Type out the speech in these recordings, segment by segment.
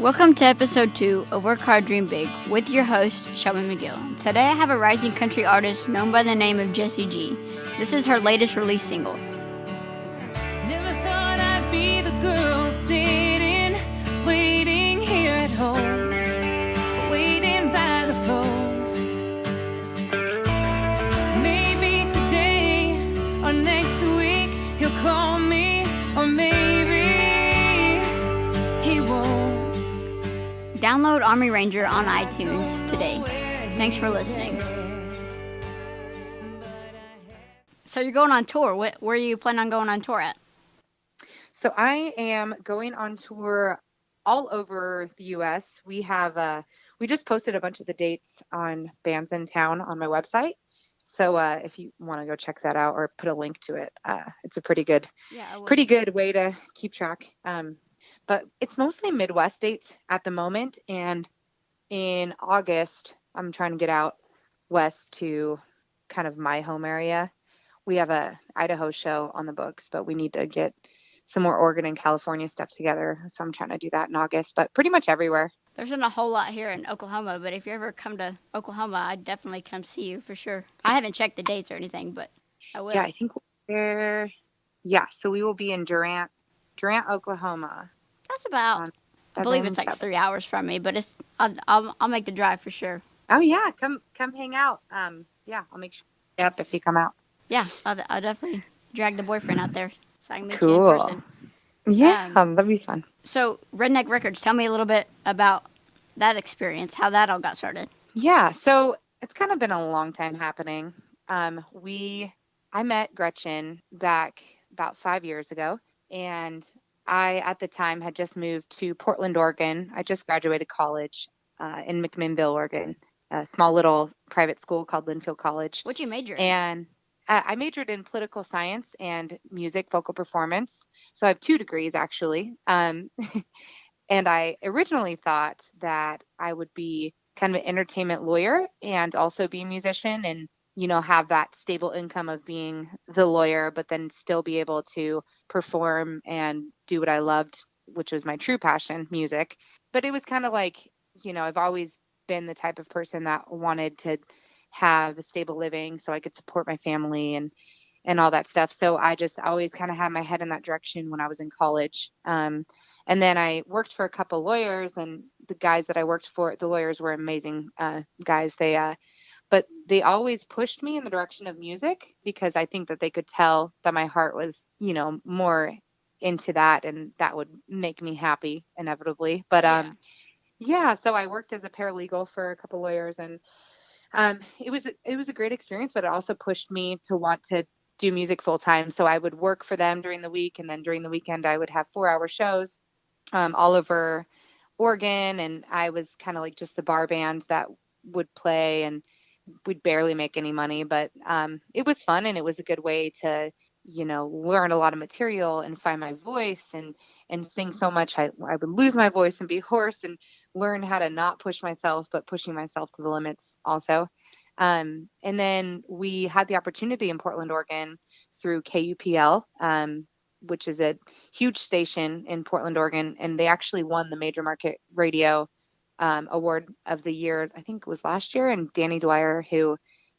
Welcome to episode 2 of Work Hard, Dream Big with your host, Shelby McGill. Today I have a rising country artist known by the name of Jessie G. This is her latest release single. Never thought I'd be the girl sitting, waiting here at home, waiting by the phone. Maybe today or next week he'll call me, or maybe he won't. Download Army Ranger on iTunes today. Thanks for listening. So you're going on tour. Where are you planning on going on tour at? So I am going on tour all over the U.S. We just posted a bunch of the dates on Bands in Town on my website. So if you want to go check that out or put a link to it, it's a pretty good way to keep track. But it's mostly Midwest dates at the moment. And in August, I'm trying to get out west to kind of my home area. We have a Idaho show on the books, but we need to get some more Oregon and California stuff together. So I'm trying to do that in August, but pretty much everywhere. There's not a whole lot here in Oklahoma, but if you ever come to Oklahoma, I'd definitely come see you for sure. I haven't checked the dates or anything, but I will. Yeah, I think so we will be in Durant, Oklahoma. That's about, I believe it's like 3 hours from me, but I'll make the drive for sure. Oh yeah, come hang out. I'll make sure if you come out. Yeah, I'll definitely drag the boyfriend out there so I can meet you in person. Yeah, that'd be fun. So Redneck Records, tell me a little bit about that experience, how that all got started. Yeah, so it's kind of been a long time happening. I met Gretchen back about 5 years ago, and I, at the time, had just moved to Portland, Oregon. I just graduated college in McMinnville, Oregon, a small little private school called Linfield College. What'd you major in? And I majored in political science and music, vocal performance. So I have 2 degrees, actually. And I originally thought that I would be kind of an entertainment lawyer and also be a musician and, have that stable income of being the lawyer, but then still be able to perform and do what I loved, which was my true passion, music. But it was kind of like, I've always been the type of person that wanted to have a stable living so I could support my family and all that stuff. So I just always kind of had my head in that direction when I was in college. And then I worked for a couple lawyers, and the guys that I worked for, the lawyers were amazing guys. But they always pushed me in the direction of music because I think that they could tell that my heart was, more into that, and that would make me happy inevitably. But so I worked as a paralegal for a couple lawyers, and it was a great experience, but it also pushed me to want to do music full time. So I would work for them during the week, and then during the weekend I would have 4-hour shows all over Oregon, and I was kind of like just the bar band that would play, and we'd barely make any money, but it was fun, and it was a good way to learn a lot of material and find my voice and sing so much I would lose my voice and be hoarse, and learn how to not push myself, but pushing myself to the limits also. And then we had the opportunity in Portland, Oregon through KUPL, which is a huge station in Portland, Oregon. And they actually won the Major Market Radio award of the year. I think it was last year. And Danny Dwyer, who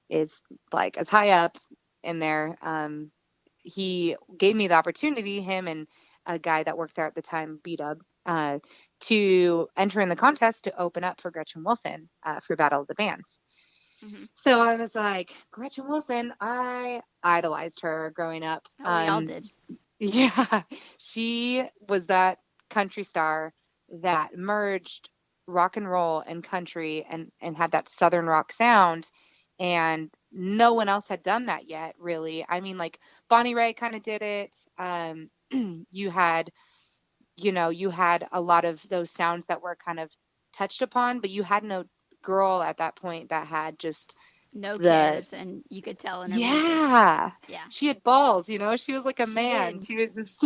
is like as high up in there, he gave me the opportunity, him and a guy that worked there at the time, B-Dub, to enter in the contest to open up for Gretchen Wilson for Battle of the Bands. Mm-hmm. So I was like, Gretchen Wilson, I idolized her growing up. We all did. Yeah, she was that country star that merged rock and roll and country and had that Southern rock sound. And no one else had done that yet, really. I mean, like Bonnie Raitt kind of did it. You had a lot of those sounds that were kind of touched upon, but you had no girl at that point that had just no cares, and you could tell in her music. Yeah. She had balls, she was like a man. She was just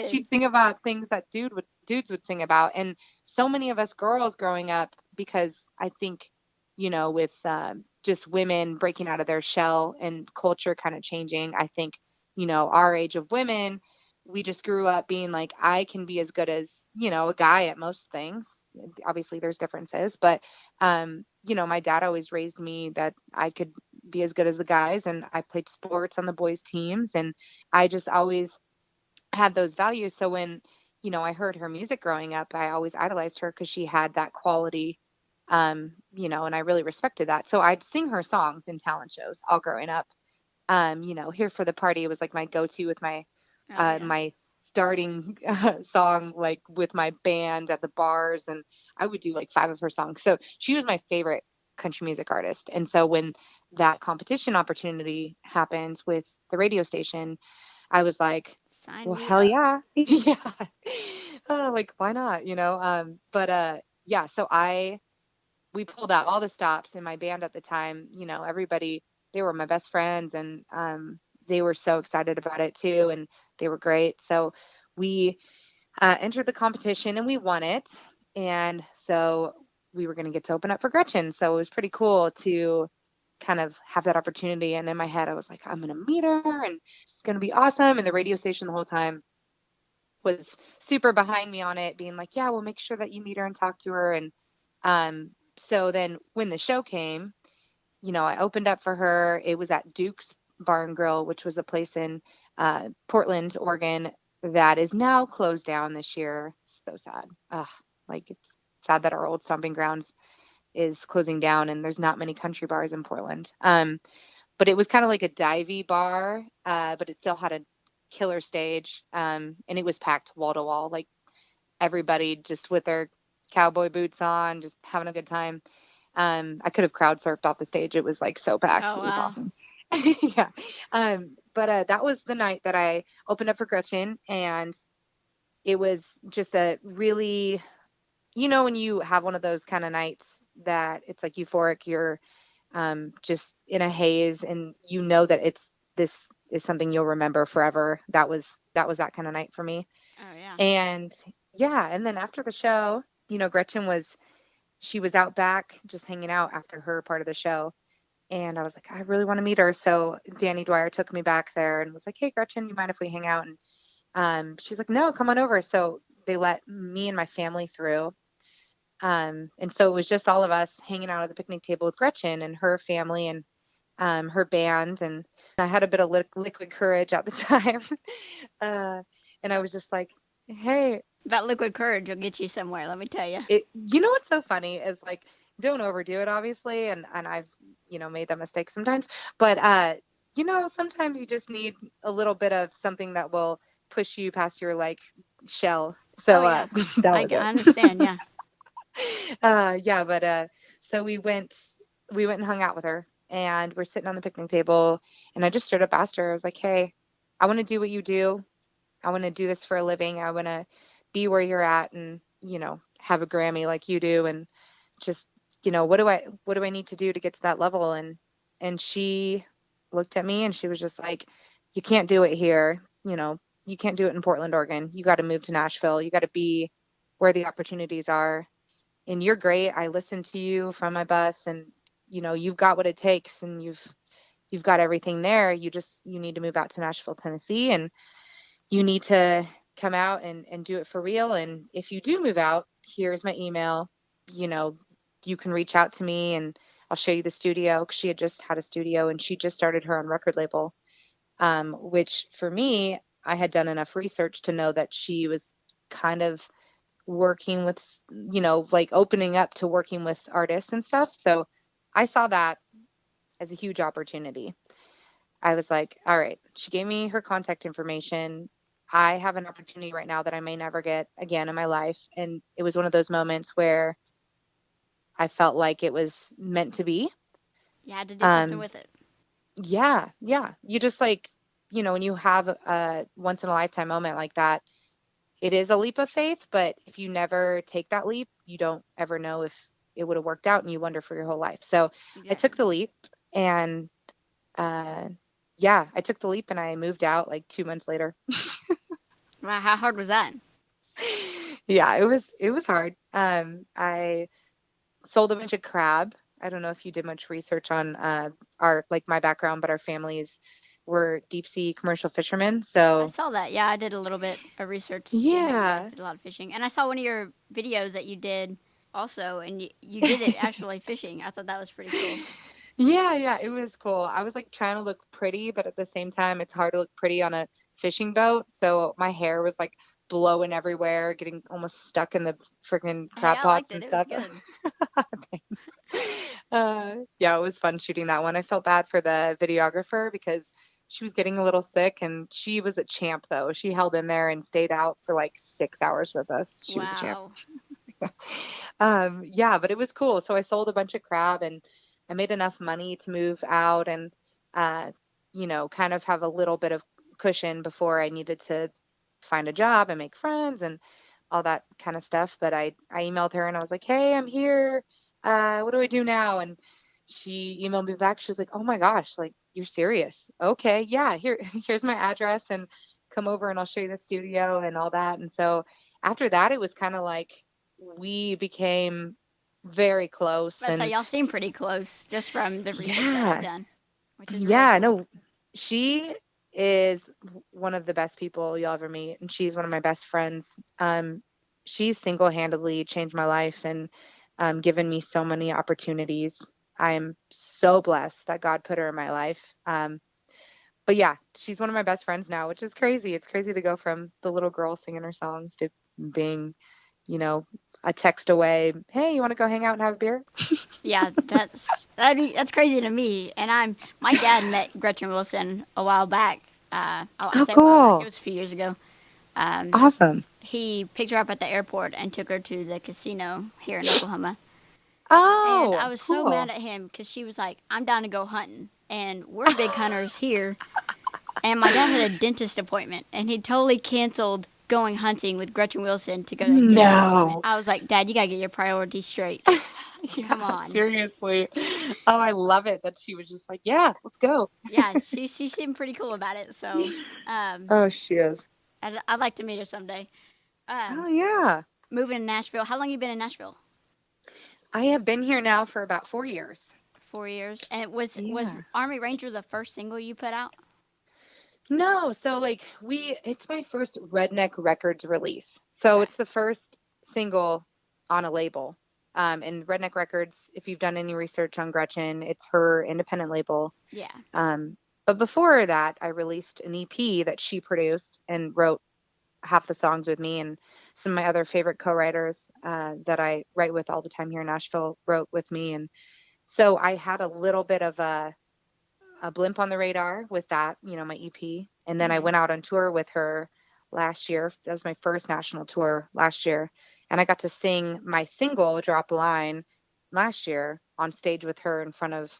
she'd sing about things that dudes would sing about. And so many of us girls growing up, because I think, with just women breaking out of their shell and culture kind of changing, I think, our age of women, we just grew up being like, I can be as good as, a guy at most things. Obviously there's differences, but, my dad always raised me that I could be as good as the guys, and I played sports on the boys teams, and I just always had those values. So when, I heard her music growing up, I always idolized her because she had that quality, and I really respected that. So I'd sing her songs in talent shows all growing up. Here for the Party was like my go-to with my starting song, like with my band at the bars, and I would do like 5 of her songs. So she was my favorite country music artist. And so when that competition opportunity happened with the radio station, I was like, Sign well, me hell up. yeah. Yeah. Like, why not, yeah, so we pulled out all the stops in my band at the time. Everybody, they were my best friends, and they were so excited about it too, and they were great. So we entered the competition and we won it. And so we were going to get to open up for Gretchen. So it was pretty cool to kind of have that opportunity. And in my head, I was like, I'm going to meet her and it's going to be awesome. And the radio station the whole time was super behind me on it, being like, yeah, we'll make sure that you meet her and talk to her. And so then when the show came, I opened up for her. It was at Duke's Bar and Grill, which was a place in Portland, Oregon, that is now closed down this year. So sad. Like, it's sad that our old stomping grounds is closing down, and there's not many country bars in Portland. But it was kind of like a divey bar, but it still had a killer stage, and it was packed wall to wall, like everybody just with their cowboy boots on, just having a good time. I could have crowd surfed off the stage. It was like so packed. Oh, It was wow. awesome. Yeah. But that was the night that I opened up for Gretchen, and it was just a really, when you have one of those kind of nights that it's like euphoric, you're just in a haze, and this is something you'll remember forever. That was that kind of night for me. Oh, yeah. And yeah, and then after the show, Gretchen she was out back just hanging out after her part of the show. And I was like, I really want to meet her. So Danny Dwyer took me back there and was like, hey, Gretchen, you mind if we hang out? And she's like, no, come on over. So they let me and my family through. And so it was just all of us hanging out at the picnic table with Gretchen and her family and her band. And I had a bit of liquid courage at the time. And I was just like, hey. That liquid courage will get you somewhere, let me tell you. What's so funny is, like, don't overdo it, obviously. And I've, made that mistake sometimes. But, sometimes you just need a little bit of something that will push you past your, like, shell. So yeah. that I was it. understand, yeah. Yeah, but so we went and hung out with her, and we're sitting on the picnic table, and I just straight up asked her, I was like, hey, I want to do what you do. I want to do this for a living. I want to be where you're at and, have a Grammy like you do. And just, what do I need to do to get to that level? And she looked at me and she was just like, you can't do it here. You can't do it in Portland, Oregon. You got to move to Nashville. You got to be where the opportunities are. And you're great. I listened to you from my bus, and, you've got what it takes, and you've got everything there. You need to move out to Nashville, Tennessee, and you need to come out and do it for real. And if you do move out, here's my email. You can reach out to me and I'll show you the studio. 'Cause she had just had a studio and she just started her own record label, which for me, I had done enough research to know that she was kind of working with, like opening up to working with artists and stuff. So I saw that as a huge opportunity. I was like, all right, she gave me her contact information. I have an opportunity right now that I may never get again in my life. And it was one of those moments where I felt like it was meant to be. You had to do something with it. Yeah. You just, like, when you have a once in a lifetime moment like that, it is a leap of faith. But if you never take that leap, you don't ever know if it would have worked out, and you wonder for your whole life. So Exactly. I took the leap, and I took the leap, and I moved out like 2 months later. Wow, how hard was that? Yeah, it was hard. I sold a bunch of crab. I don't know if you did much research on my background, but our family's were deep sea commercial fishermen. I So saw that. Yeah, I did a little bit of research seeing that you guys yeah, did a lot of fishing. And I saw one of your videos that you did also, and you did it actually fishing. I thought that was pretty cool. yeah, it was cool. I was like trying to look pretty, but at the same time, it's hard to look pretty on a fishing boat. So my hair was like blowing everywhere, getting almost stuck in the freaking Hey, crab I pots liked it. and It was stuff. good. Thanks. Yeah, it was fun shooting that one. I felt bad for the videographer because she was getting a little sick, and she was a champ though. She held in there and stayed out for like 6 hours with us. She was a champ. Wow. Yeah, but it was cool. So I sold a bunch of crab, and I made enough money to move out and, uh, kind of have a little bit of cushion before I needed to find a job and make friends and all that kind of stuff. But I emailed her and I was like, hey, I'm here. What do I do now? And she emailed me back. She was like, oh my gosh, like, you're serious. Okay. Yeah. Here's my address, and come over and I'll show you the studio and all that. And so after that, it was kind of like we became very close. But so And y'all seem pretty close just from the research that I've yeah, done, which is really yeah, cool. no, she is one of the best people you'll ever meet, and she's one of my best friends. She's single-handedly changed my life and given me so many opportunities. I am so blessed that God put her in my life. But yeah, she's one of my best friends now, which is crazy. It's crazy to go from the little girl singing her songs to being, a text away. Hey, you want to go hang out and have a beer? Yeah, that's crazy to me. And my dad met Gretchen Wilson a while back. I Oh, say a while back. It cool. was a few years ago. Um, Awesome. he picked her up at the airport and took her to the casino here in Oklahoma. And I Oh, was so cool. mad at him because she was like, "I'm down to go hunting," and we're big hunters here. And my dad had a dentist appointment, and he totally canceled going hunting with Gretchen Wilson to go to a dentist appointment. No. I was like, Dad, you gotta get your priorities straight. Come Yeah, on. seriously. Oh, I love it that she was just like, yeah, let's go. Yeah, she seemed pretty cool about it. So, Oh, she is. I'd like to meet her someday. Oh, Um, yeah. moving to Nashville. How long you been in Nashville? I have been here now for about 4 years. 4 years. And was Yeah. Army Ranger the first single you put out? No, so like it's my first Redneck Records release. So Okay. it's the first single on a label. And Redneck Records, if you've done any research on Gretchen, it's her independent label. Yeah. But before that, I released an EP that she produced and wrote half the songs with me, and some of my other favorite co-writers that I write with all the time here in Nashville wrote with me. And so I had a little bit of a blimp on the radar with that, my EP. And then I Mm-hmm. went out on tour with her last year. That was my first national tour last year. And I got to sing my single, Drop a Line, last year on stage with her in front of,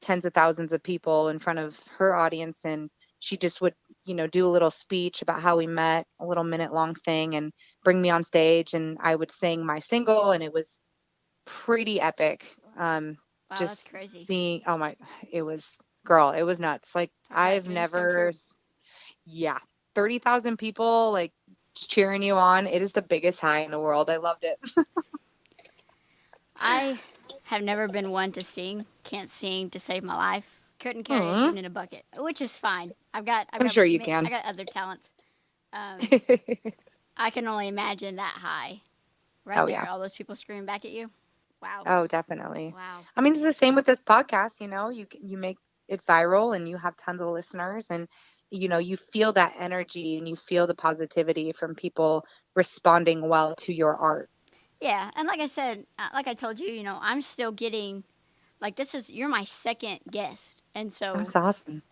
tens of thousands of people in front of her audience. And she just would, do a little speech about how we met, a little minute long thing, and bring me on stage. And I would sing my single, and it was pretty epic. Wow, that's Just crazy. seeing, oh my, it was, girl, it was nuts. Like, Talk about I've dreams come never, true. yeah, 30,000 people like cheering you on. It is the biggest high in the world. I loved it. I have never been one to sing. Can't sing to save my life. Couldn't carry a Hmm. tune in a bucket, which is fine. I'm sure you I can. got other talents. I can only imagine that high, right Oh, there. yeah. All those people screaming back at you. Wow. Oh, definitely. Wow. I mean, it's the same with this podcast, you make it viral and you have tons of listeners, and you feel that energy and you feel the positivity from people responding well to your art. Yeah, and like I said, like I told you, I'm still getting, like you're my second guest, and so That's awesome.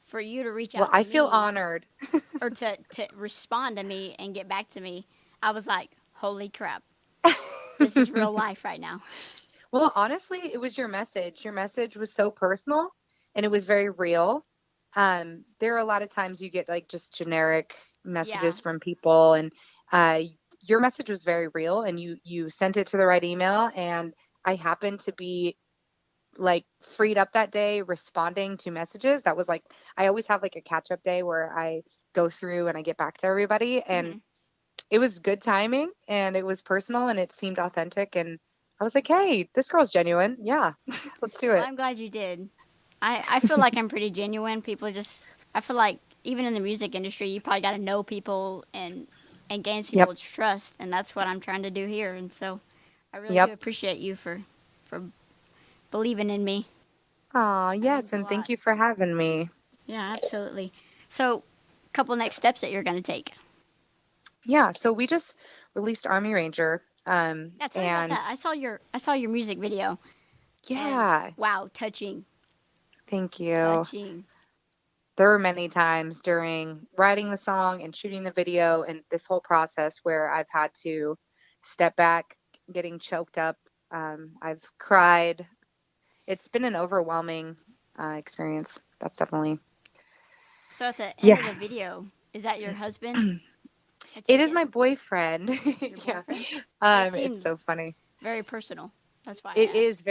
for you to reach Well, out to I feel me honored. or to respond to me and get back to me, I was like, holy crap, this is real life right now. Well, honestly, it was your message. Your message was so personal and it was very real. There are a lot of times you get like just generic Yeah. messages from people, and your message was very real, and you sent it to the right email, and I happened to be like freed up that day responding to messages. That was like, I always have like a catch up day where I go through and I get back to everybody, and Hmm. it was good timing and it was personal and it seemed authentic, and I was like, hey, this girl's genuine. Yeah, let's do Well, it. I'm glad you did. I feel like I'm pretty genuine. People just, I feel like even in the music industry, you probably got to know people and gain Yep. people's trust, and that's what I'm trying to do here. And so, I really do Yep. appreciate you for believing in me. Aw, That yes, means a and thank lot. you for having me. Yeah, absolutely. So, couple next steps that you're going to take. Yeah, so we just released Army Ranger. Yeah, tell me about And that. I saw your music video, and yeah, wow, touching, thank you. touching. There were many times during writing the song and shooting the video and this whole process where I've had to step back, getting choked up. I've cried. It's been an overwhelming experience. That's definitely, So at the end yeah. of the video, is that your husband? I It take is it my boyfriend. your Yeah. boyfriend. It It's seemed so funny. very personal. That's why I It asked. is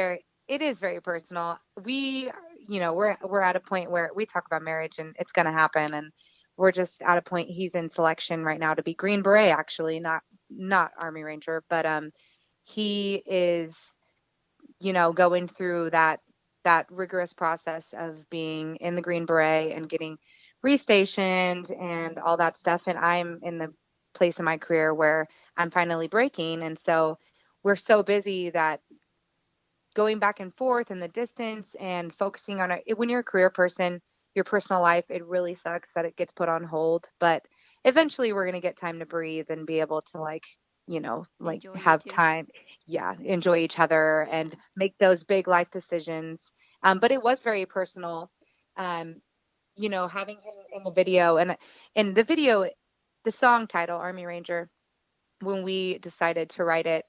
very personal. We're at a point where we talk about marriage and it's going to happen, and we're just at a point. He's in selection right now to be Green Beret, actually, not Army Ranger, but he is, going through that rigorous process of being in the Green Beret and getting restationed and all that stuff. And I'm in the place in my career where I'm finally breaking, and so we're so busy that going back and forth in the distance and focusing on it. When you're a career person, your personal life, it really sucks that it gets put on hold. But eventually we're going to get time to breathe and be able to like Enjoy you have too. time. Yeah. Enjoy each other Yeah. and make those big life decisions. But it was very personal. Um, having him in the video and in the video, the song title, Army Ranger, when we decided to write it,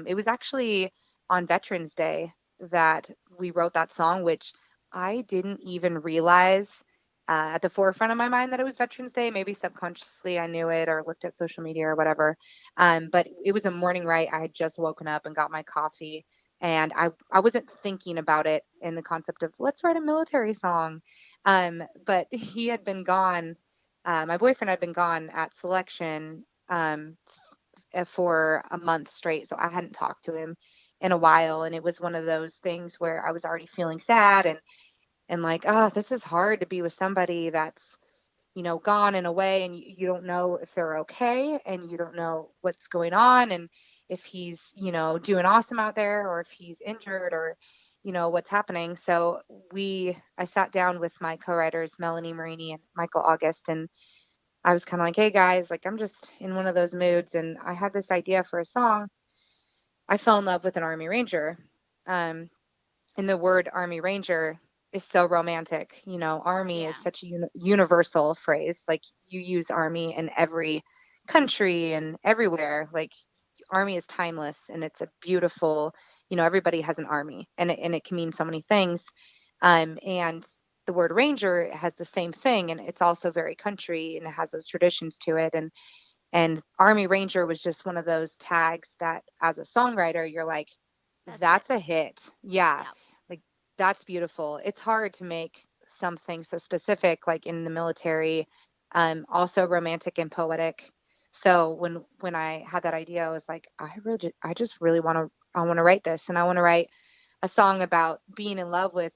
it was actually on Veterans Day that we wrote that song, which I didn't even realize at the forefront of my mind that it was Veterans Day. Maybe subconsciously I knew it or looked at social media or whatever. But it was a morning, right? I had just woken up and got my coffee. And I wasn't thinking about it in the concept of let's write a military song. But he had been gone. My boyfriend had been gone at selection for a month straight. So I hadn't talked to him in a while. And it was one of those things where I was already feeling sad and like, oh, this is hard to be with somebody that's, gone in a way and you don't know if they're okay and you don't know what's going on and if he's, doing awesome out there or if he's injured or, what's happening. So I sat down with my co-writers, Melanie Marini and Michael August, and I was kind of like, hey guys, like I'm just in one of those moods and I had this idea for a song. I fell in love with an Army Ranger. Um, and the word Army Ranger is so romantic. Army is Yeah. such a universal phrase. Like you use Army in every country and everywhere. Like Army is timeless and it's a beautiful, everybody has an army and it can mean so many things. And the word ranger has the same thing and it's also very country and it has those traditions to it. And Army Ranger was just one of those tags that as a songwriter, you're like, That's it. that's a hit. Yeah. Yeah. Like that's beautiful. It's hard to make something so specific, like in the military, also romantic and poetic. So when I had that idea, I was like, I just really I want to write this and I want to write a song about being in love with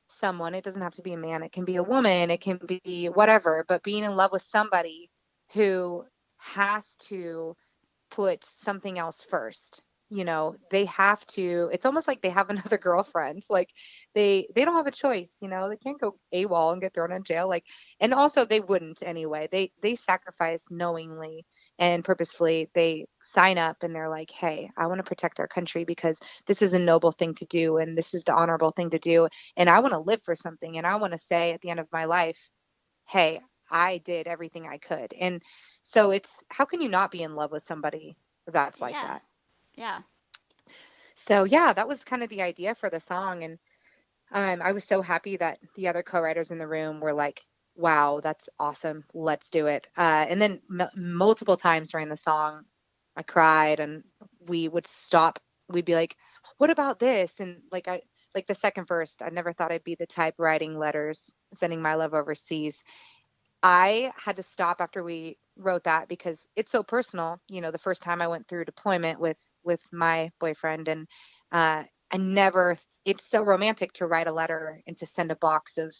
someone. It doesn't have to be a man. It can be a woman. It can be whatever, but being in love with somebody who has to put something else first. They have to, it's almost like they have another girlfriend. Like they don't have a choice, they can't go AWOL and get thrown in jail. Like, and also they wouldn't anyway. They sacrifice knowingly and purposefully. They sign up and they're like, hey, I want to protect our country because this is a noble thing to do and this is the honorable thing to do. And I want to live for something. And I want to say at the end of my life, hey, I did everything I could. And so it's, how can you not be in love with somebody that's like Yeah. that? Yeah. So yeah, that was kind of the idea for the song. And I was so happy that the other co-writers in the room were like, wow, that's awesome. Let's do it. And then multiple times during the song, I cried and we would stop. We'd be like, what about this? And like the second verse, I never thought I'd be the type writing letters, sending my love overseas. I had to stop after we wrote that because it's so personal. The first time I went through deployment with my boyfriend, and I never it's so romantic to write a letter and to send a box of,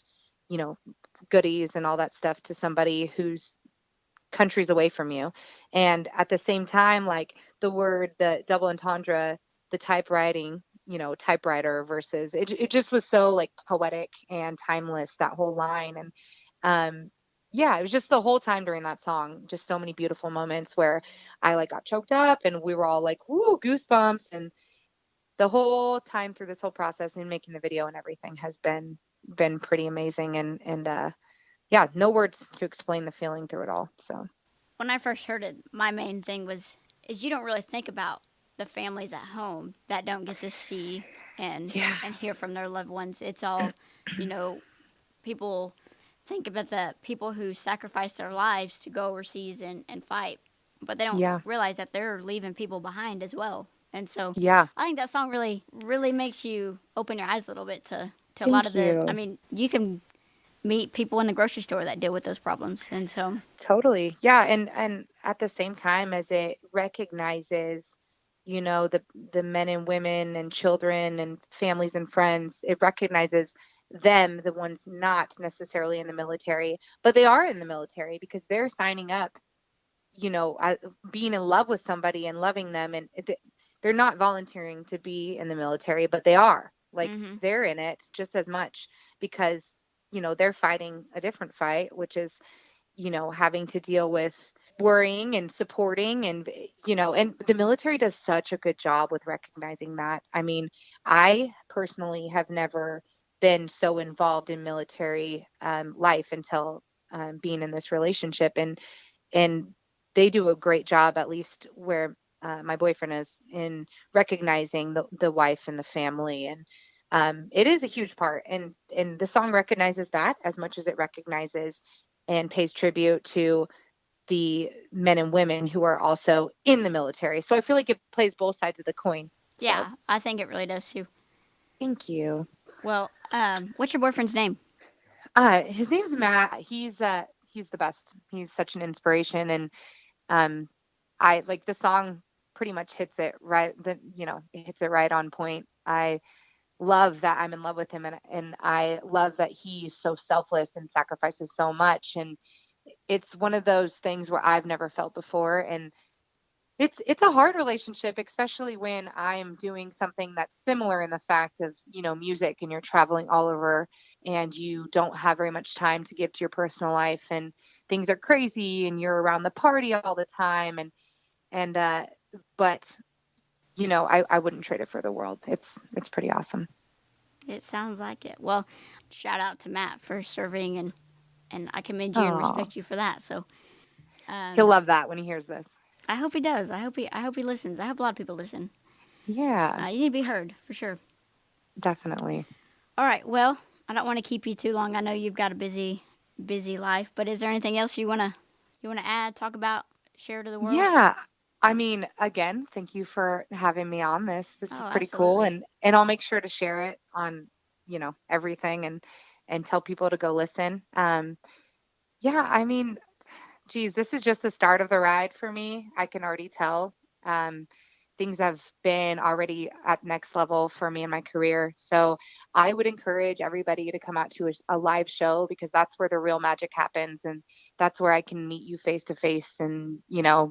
goodies and all that stuff to somebody who's countries away from you. And at the same time, like the double entendre, the typewriting, typewriter versus it just was so like poetic and timeless, that whole line. And yeah, it was just the whole time during that song, just so many beautiful moments where I like got choked up and we were all like, woo, goosebumps. And the whole time through this whole process and making the video and everything has been pretty amazing. And yeah, no words to explain the feeling through it all. So When I first heard it, my main thing is you don't really think about the families at home that don't get to see and yeah, and hear from their loved ones. It's all, you know, people think about the people who sacrifice their lives to go overseas and fight, but they don't yeah, realize that they're leaving people behind as well. And so yeah. I think that song really, really makes you open your eyes a little bit to a lot of Thank the. I you. mean, you can meet people in the grocery store that deal with those problems, and so Totally. Yeah, and at the same time as it recognizes, the men and women and children and families and friends, it recognizes them, the ones not necessarily in the military, but they are in the military because they're signing up, being in love with somebody and loving them, and they're not volunteering to be in the military, but they are. Like hmm they're in it just as much because, they're fighting a different fight, which is having to deal with worrying and supporting and, and the military does such a good job with recognizing that. I mean, I personally have never been so involved in military life until being in this relationship. And they do a great job, at least where my boyfriend is, in recognizing the wife and the family. And it is a huge part. And the song recognizes that as much as it recognizes and pays tribute to the men and women who are also in the military. So I feel like it plays both sides of the coin. So yeah, I think it really does too. thank you. Well, what's your boyfriend's name? His name's Matt. He's the best. He's such an inspiration. And um I like the song pretty much hits it right, it hits it right on point. I love that I'm in love with him, and I love that he's so selfless and sacrifices so much. And it's one of those things where I've never felt before. And it's a hard relationship, especially when I'm doing something that's similar in the fact of, music, and you're traveling all over and you don't have very much time to give to your personal life, and things are crazy and you're around the party all the time. And but I wouldn't trade it for the world. It's pretty awesome. It sounds like it. Well, shout out to Matt for serving, and I commend you and Oh, respect you for that. So, he'll um, love that when he hears this. I hope he does. I hope he listens. I hope a lot of people listen. Yeah, You need to be heard for sure. definitely. All right. Well, I don't want to keep you too long. I know you've got a busy life, but is there anything else you wanna add, talk about, share to the world? Yeah. I mean, again, thank you for having me on this. This is Oh, pretty cool. absolutely. And I'll make sure to share it on, everything, and tell people to go listen. Yeah, I mean, geez, this is just the start of the ride for me. I can already tell. Um, Things have been already at next level for me in my career. So I would encourage everybody to come out to a live show, because that's where the real magic happens. And that's where I can meet you face to face and,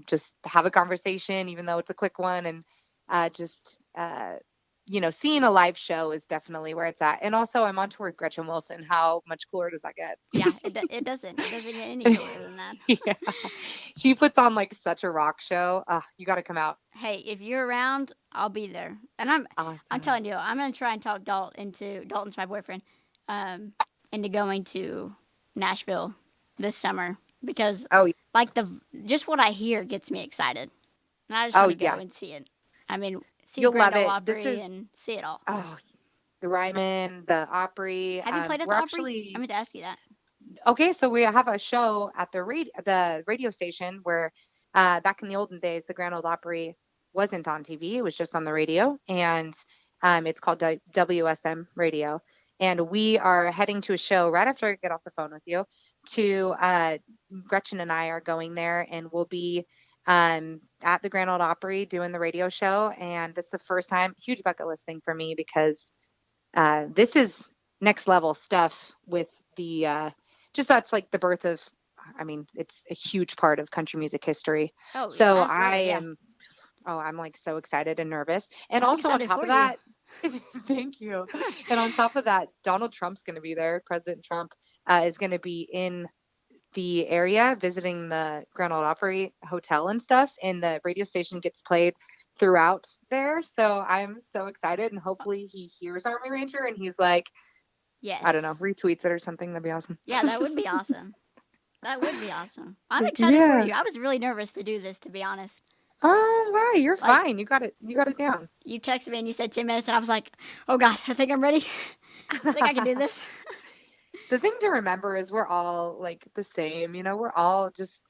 just have a conversation, even though it's a quick one. And just, seeing a live show is definitely where it's at. And also, I'm on tour with Gretchen Wilson. How much cooler does that get? Yeah, it doesn't get any cooler than that. Yeah. She puts on like such a rock show. You got to come out. Hey, if you're around, I'll be there. And I'm Awesome. telling you, I'm gonna try and talk Dalton's my boyfriend, um, into going to Nashville this summer because Oh, like the just what I hear gets me excited, and I just oh want to go yeah. and see it. I mean, see You'll Grand love Ole it. This Opry is, and see it all. oh, the Ryman, the Opry. Have you played at We're the Opry? I actually meant to ask you that. okay. So we have a show at the radio station where, back in the olden days, the Grand Old Opry wasn't on TV. It was just on the radio, and it's called WSM Radio. And we are heading to a show right after I get off the phone with you. To Gretchen and I are going there, and we'll be at the Grand Old Opry doing the radio show. And this is the first time, huge bucket list thing for me, because this is next level stuff with the just that's like the birth of, I mean, it's a huge part of country music history. Oh, So absolutely, yeah. I'm like so excited and nervous. And I'm also on excited top for of you. that, thank you. And on top of that, Donald Trump's going to be there. President Trump is going to be in the area visiting the Grand Ole Opry Hotel and stuff. And the radio station gets played throughout there. So I'm so excited. And hopefully he hears Army Ranger and he's like, Yes. I don't know, retweets it or something. That'd be awesome. Yeah, that would be awesome. That would be awesome. I'm excited for you. I was really nervous to do this, to be honest. Oh, why? You're Like, fine. You got it down. You texted me and you said 10 minutes, and I was like, oh, God, I think I'm ready. I think I can do this. The thing to remember is we're all like the same. You know, we're all just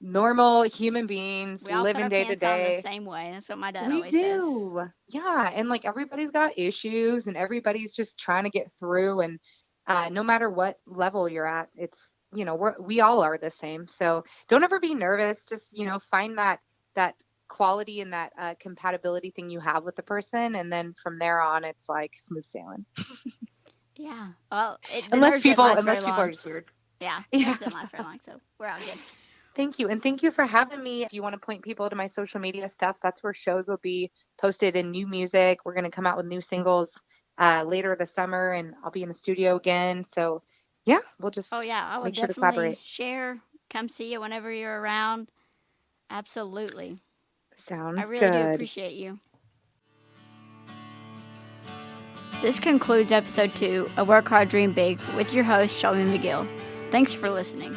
normal human beings We all living put our day to pants on the day. same way. That's what my dad We always says. do. Yeah. And like everybody's got issues and everybody's just trying to get through. And no matter what level you're at, it's, you know, we all are the same. So don't ever be nervous. Just, you know, find that quality and that compatibility thing you have with the person. And then from there on, it's like smooth sailing. Yeah. Well, Unless people are are just weird. Yeah. Yeah. It doesn't last very long, so we're all good. Thank you. And thank you for having me. If you want to point people to my social media stuff, that's where shows will be posted and new music. We're going to come out with new singles later this summer, and I'll be in the studio again. So, yeah, we'll just I would make sure to definitely collaborate. share. Come see you whenever you're around. Absolutely. Sounds I really do good. appreciate you. This concludes episode 2 of Work Hard, Dream Big with your host, Shelby McGill. Thanks for listening.